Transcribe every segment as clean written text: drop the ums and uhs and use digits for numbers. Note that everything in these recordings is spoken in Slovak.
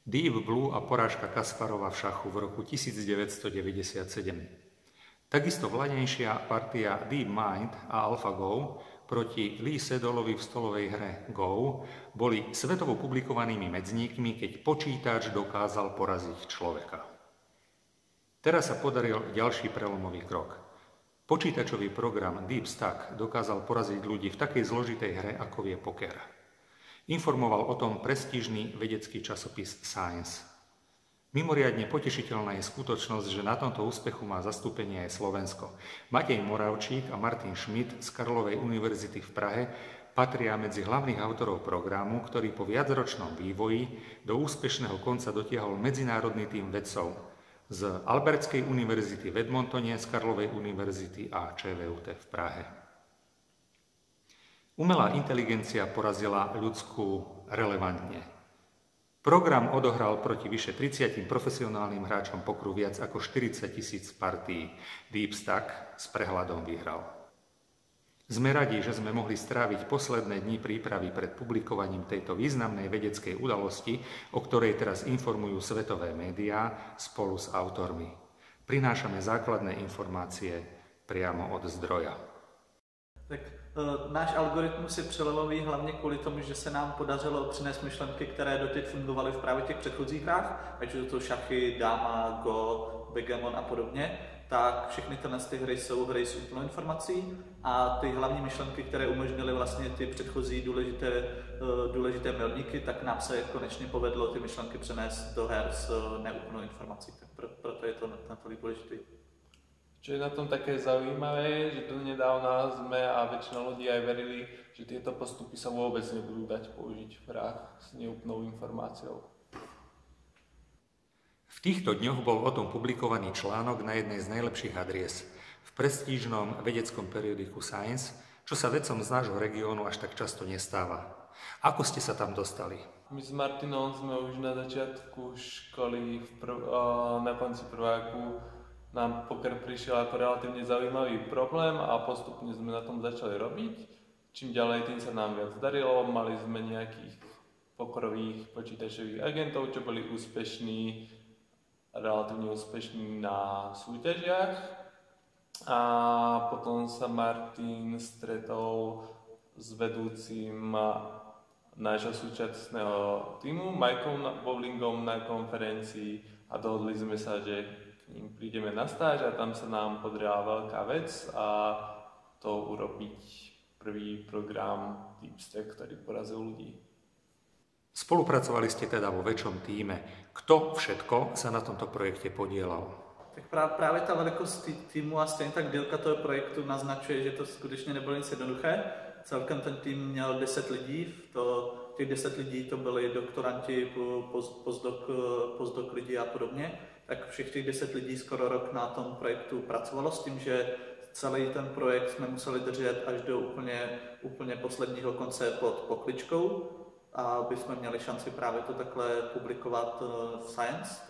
Deep Blue a porážka Kasparova v šachu v roku 1997. Takisto vlanejšia partia Deep Mind a AlphaGo proti Lee Sedolovi v stolovej hre Go boli svetovo publikovanými medzníkmi, keď počítač dokázal poraziť človeka. Teraz sa podaril ďalší prelomový krok. Počítačový program DeepStack dokázal poraziť ľudí v takej zložitej hre, ako je poker. Informoval o tom prestížny vedecký časopis Science. Mimoriadne potešiteľná je skutočnosť, že na tomto úspechu má zastúpenie aj Slovensko. Matej Moravčík a Martin Schmidt z Karlovej univerzity v Prahe patria medzi hlavných autorov programu, ktorý po viacročnom vývoji do úspešného konca dotiahol medzinárodný tím vedcov z Albertskej univerzity v Edmontone, z Karlovej univerzity a ČVUT v Prahe. Umelá inteligencia porazila ľudskú relevantne. Program odohral proti vyše 30 profesionálnym hráčom pokru viac ako 40 000 partií. DeepStack s prehľadom vyhral. Sme radi, že sme mohli stráviť posledné dni prípravy pred publikovaním tejto významnej vedeckej udalosti, o ktorej teraz informujú svetové médiá spolu s autormi. Prinášame základné informácie priamo od zdroja. Tak náš algoritmus je přelovový hlavně kvůli tomu, že se nám podařilo přinést myšlenky, které doteď fungovaly v právě těch předchozích hrách, ať jsou to šachy, dáma, go, backgammon a podobně, tak všechny ty hry jsou hry s úplnou informací a ty hlavní myšlenky, které umožnily vlastně ty předchozí důležité milníky, tak nám se konečně povedlo ty myšlenky přenést do her s neúplnou informací. Tak proto je to natolik důležité. Čo je na tom také zaujímavé, že donedávna sme a väčšina ľudí aj verili, že tieto postupy sa vôbec nebudú dať použiť v hrách s neúplnou informáciou. V týchto dňoch bol o tom publikovaný článok na jednej z najlepších adries v prestížnom vedeckom periodiku Science, čo sa vedcom z nášho regiónu až tak často nestáva. Ako ste sa tam dostali? My s Martinom sme už na začiatku školy, na konci prváku, nám poker prišiel ako relatívne zaujímavý problém a postupne sme na tom začali robiť. Čím ďalej, tým sa nám viac darilo. Mali sme nejakých pokorových počítačových agentov, čo boli úspešní, relatívne úspešní na súťažiach. A potom sa Martin stretol s vedúcim nášho súčasného týmu, Mikeom Bowlingom, na konferencii a dohodli sme sa, že ním prídeme na stáž a tam sa nám podarila veľká vec a to urobiť prvý program DeepStack, ktorý porazil ľudí. Spolupracovali ste teda vo väčšom tíme. Kto všetko sa na tomto projekte podielal? Tak právě ta velikost týmu a stejně tak délka toho projektu naznačuje, že to skutečně nebylo nic jednoduché. Celkem ten tým měl 10 lidí, těch 10 lidí to byli doktoranti, postdoc lidi a podobně. Tak všech těch 10 lidí skoro rok na tom projektu pracovalo s tím, že celý ten projekt jsme museli držet až do úplně posledního konce pod pokličkou, aby jsme měli šanci právě to takhle publikovat v Science,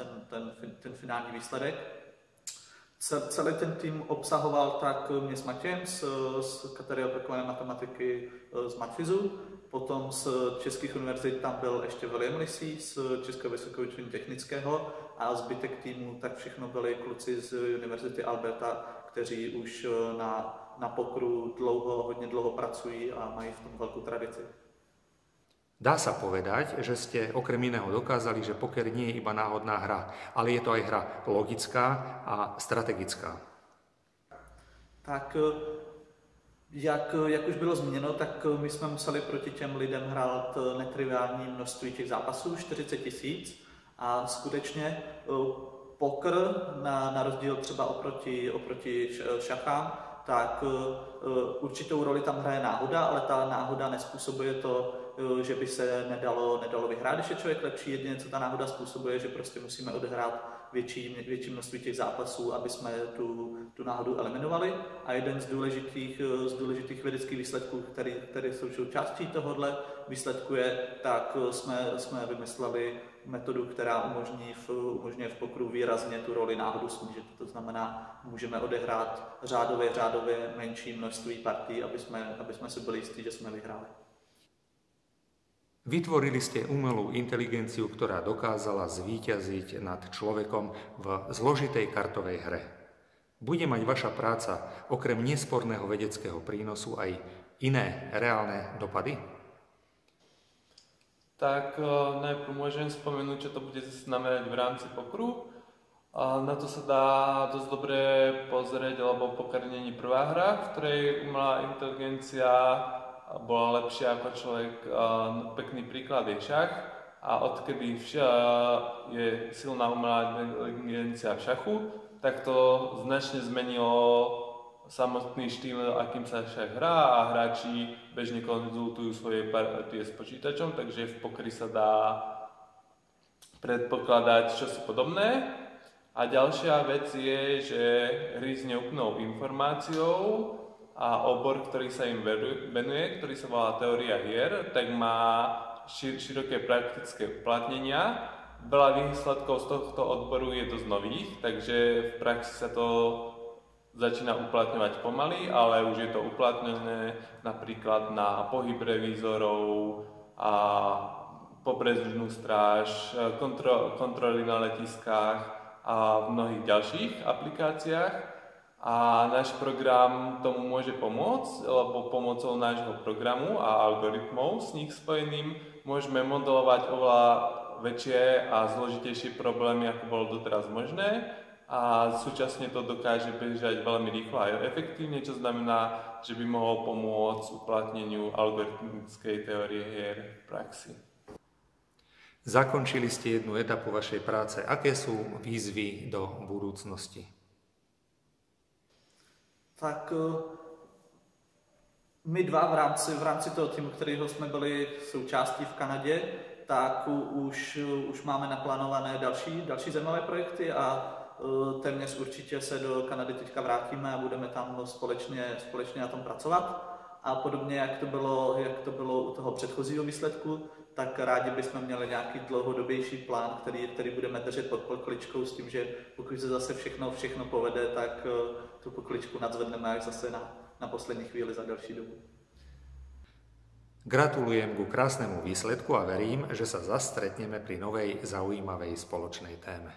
ten finální výsledek. Celý ten tým obsahoval tak mě s Matějem z katedry aplikované matematiky z Matfizu, potom z českých univerzit tam byl ještě William Lisí z Českého vysokého učení technického a zbytek týmu tak všechno byli kluci z Univerzity Alberta, kteří už na pokru hodně dlouho pracují a mají v tom velkou tradici. Dá sa povedať, že ste okrem iného dokázali, že poker nie je iba náhodná hra, ale je to aj hra logická a strategická. Tak jak už bylo zmíněno, tak my jsme museli proti těm lidem hrát netriviální množství těch zápasů, 40 000 a skutečně poker na rozdíl třeba oproti šachám, tak určitou roli tam hraje náhoda, ale ta náhoda nespůsobuje to, že by se nedalo vyhrát, když je člověk lepší. Jediné, co ta náhoda způsobuje, že prostě musíme odehrát větší množství těch zápasů, aby jsme tu náhodu eliminovali. A jeden z důležitých vědeckých výsledků, které jsou součástí tohohle výsledku je, tak jsme vymysleli metodu, která umožňuje v pokru výrazně tu roli náhodu snížit. To znamená, můžeme odehrát řádově menší množství partí, aby jsme si byli jistí, že jsme vyhráli. Vytvorili ste umelú inteligenciu, ktorá dokázala zvíťaziť nad človekom v zložitej kartovej hre. Bude mať vaša práca okrem nesporného vedeckého prínosu aj iné reálne dopady? Tak najprv môžem spomenúť, čo to bude znamenať v rámci pokru. Na to sa dá dosť dobre pozrieť, lebo poker nie je prvá hra, v ktorej umelá inteligencia bola lepšia ako človek. Pekný príklad je šach a odkedy je silná umelá inteligencia v šachu, tak to značne zmenilo samotný štýl, akým sa šach hrá a hráči bežne konzultujú svoje partie s počítačom, takže v pokri sa dá predpokladať čosi podobné. A ďalšia vec je, že hry s neúplnou informáciou a obor, ktorý sa im venuje, ktorý sa volá teória hier, tak má široké praktické uplatnenia. Veľa výsledkov z tohto odboru je dosť nových, takže v praxi sa to začína uplatňovať pomaly, ale už je to uplatnené napríklad na pohyb revízorov a pobrežnú stráž, kontroly na letiskách a v mnohých ďalších aplikáciách. A náš program tomu môže pomôcť, lebo pomocou nášho programu a algoritmov s nich spojeným môžeme modelovať oveľa väčšie a zložitejšie problémy, ako bolo doteraz možné, a súčasne to dokáže bežať veľmi rýchlo a efektívne, čo znamená, že by mohol pomôcť uplatneniu algoritmickej teórie hier v praxi. Zakončili ste jednu etapu vašej práce. Aké sú výzvy do budúcnosti? Tak my dva v rámci toho týmu, kterého jsme byli součástí v Kanadě, tak už máme naplánované další zajímavé projekty a téměř určitě se do Kanady teďka vrátíme a budeme tam společně na tom pracovat. A podobně, jak to bylo u toho předchozího výsledku, tak rádi bychom měli nějaký dlouhodobější plán, který budeme držet pod pokličkou s tím, že pokud se zase všechno povede, tak tu pokličku nadzvedneme až zase na poslední chvíli za další dobu. Gratulujem ku krásnemu výsledku a verím, že sa zastretneme pri novej zaujímavej spoločnej téme.